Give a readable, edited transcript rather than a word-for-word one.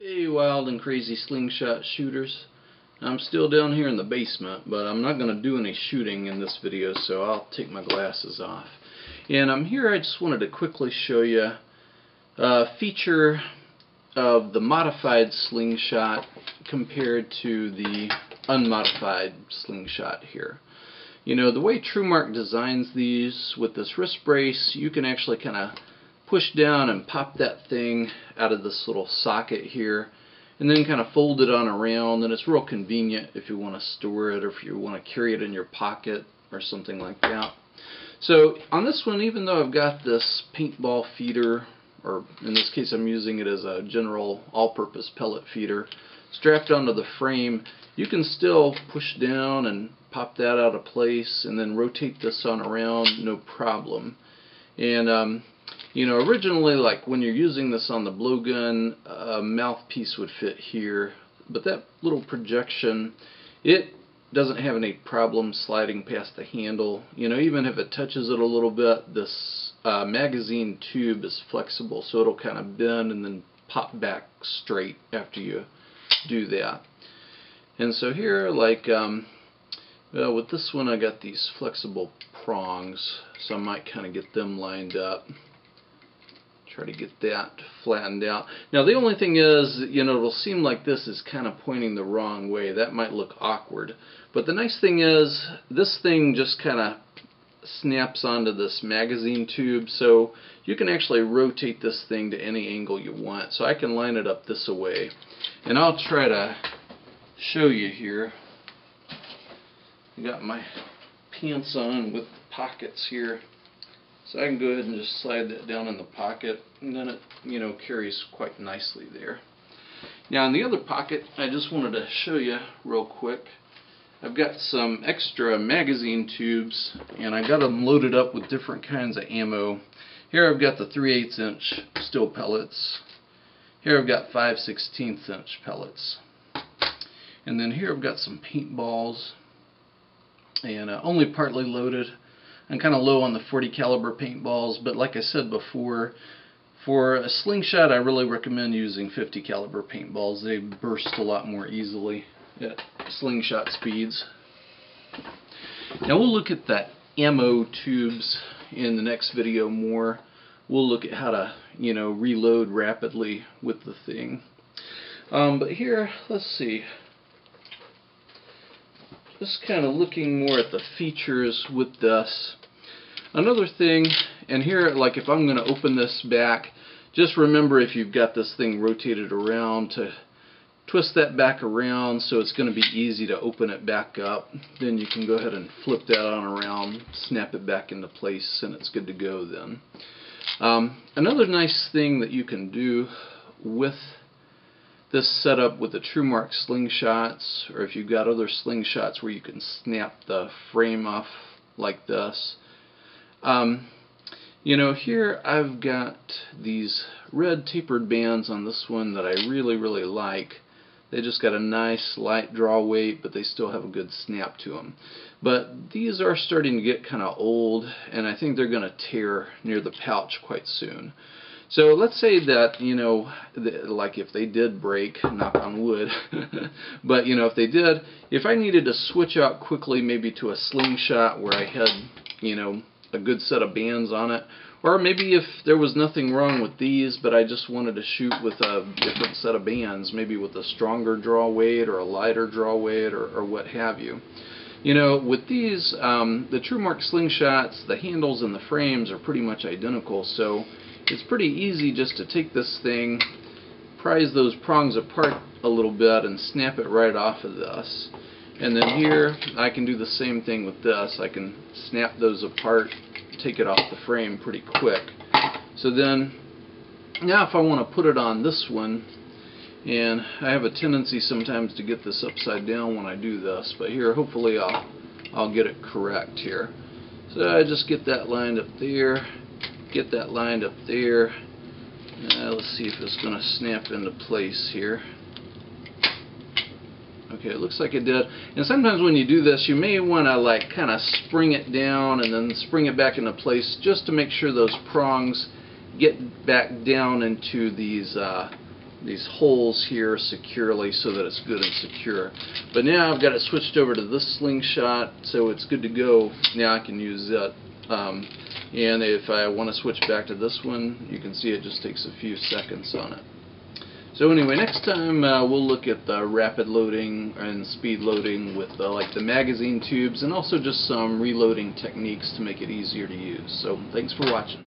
Hey, wild and crazy slingshot shooters. I'm still down here in the basement, but I'm not going to do any shooting in this video, so I'll take my glasses off. And I'm here, I just wanted to quickly show you a feature of the modified slingshot compared to the unmodified slingshot here. You know, the way TrueMark designs these with this wrist brace, you can actually kind of push down and pop that thing out of this little socket here and then kind of fold it on around, and it's real convenient if you want to store it or if you want to carry it in your pocket or something like that. So on this one, even though I've got this paintball feeder, or in this case I'm using it as a general all-purpose pellet feeder, strapped onto the frame, you can still push down and pop that out of place and then rotate this on around, no problem. And you know, originally, like when you're using this on the blowgun, a mouthpiece would fit here, but that little projection, it doesn't have any problem sliding past the handle. You know, even if it touches it a little bit, this magazine tube is flexible, so it'll kind of bend and then pop back straight after you do that. And so here, like, well, with this one I got these flexible prongs, so I might kind of get them lined up. Try to get that flattened out. Now the only thing is, you know, it'll seem like this is kind of pointing the wrong way. That might look awkward. But the nice thing is, this thing just kind of snaps onto this magazine tube, so you can actually rotate this thing to any angle you want. So I can line it up this way. And I'll try to show you here. I got my pants on with the pockets here. So I can go ahead and just slide that down in the pocket, and then it, you know, carries quite nicely there. Now in the other pocket, I just wanted to show you real quick. I've got some extra magazine tubes, and I got them loaded up with different kinds of ammo. Here I've got the 3/8 inch steel pellets. Here I've got 5/16 inch pellets. And then here I've got some paintballs, and only partly loaded. I'm kind of low on the 40 caliber paintballs, but like I said before, for a slingshot I really recommend using 50 caliber paintballs. They burst a lot more easily at slingshot speeds. Now we'll look at the ammo tubes in the next video more. We'll look at how to, you know, reload rapidly with the thing. But here, let's see. Just kind of looking more at the features with this. Another thing, and here, like if I'm going to open this back, just remember if you've got this thing rotated around to twist that back around so it's going to be easy to open it back up. Then you can go ahead and flip that on around, snap it back into place, and it's good to go then. Another nice thing that you can do with this setup with the TrueMark slingshots, or if you've got other slingshots where you can snap the frame off like this. You know, here I've got these red tapered bands on this one that I really like. They just got a nice light draw weight, but they still have a good snap to them. But these are starting to get kind of old, and I think they're going to tear near the pouch quite soon. So let's say that, you know, like if they did break, knock on wood, but you know, if they did, if I needed to switch out quickly maybe to a slingshot where I had, you know, a good set of bands on it, or maybe if there was nothing wrong with these but I just wanted to shoot with a different set of bands, maybe with a stronger draw weight or a lighter draw weight or what have you. You know, with these, the TrueMark slingshots, the handles and the frames are pretty much identical, so it's pretty easy just to take this thing, prise those prongs apart a little bit and snap it right off of this. And then here I can do the same thing with this. I can snap those apart, take it off the frame pretty quick. So then, now if I want to put it on this one, and I have a tendency sometimes to get this upside down when I do this, but here hopefully I'll get it correct here. So I just get that lined up there, get that lined up there. Let's see if it's going to snap into place here. Okay, it looks like it did. And sometimes when you do this, you may want to like kind of spring it down and then spring it back into place just to make sure those prongs get back down into these these holes here securely so that it's good and secure. But now I've got it switched over to this Slingshot, so it's good to go. Now I can use that. And if I want to switch back to this one, you can see it just takes a few seconds on it. So anyway, next time we'll look at the rapid loading and speed loading with like the magazine tubes, and also just some reloading techniques to make it easier to use. So thanks for watching.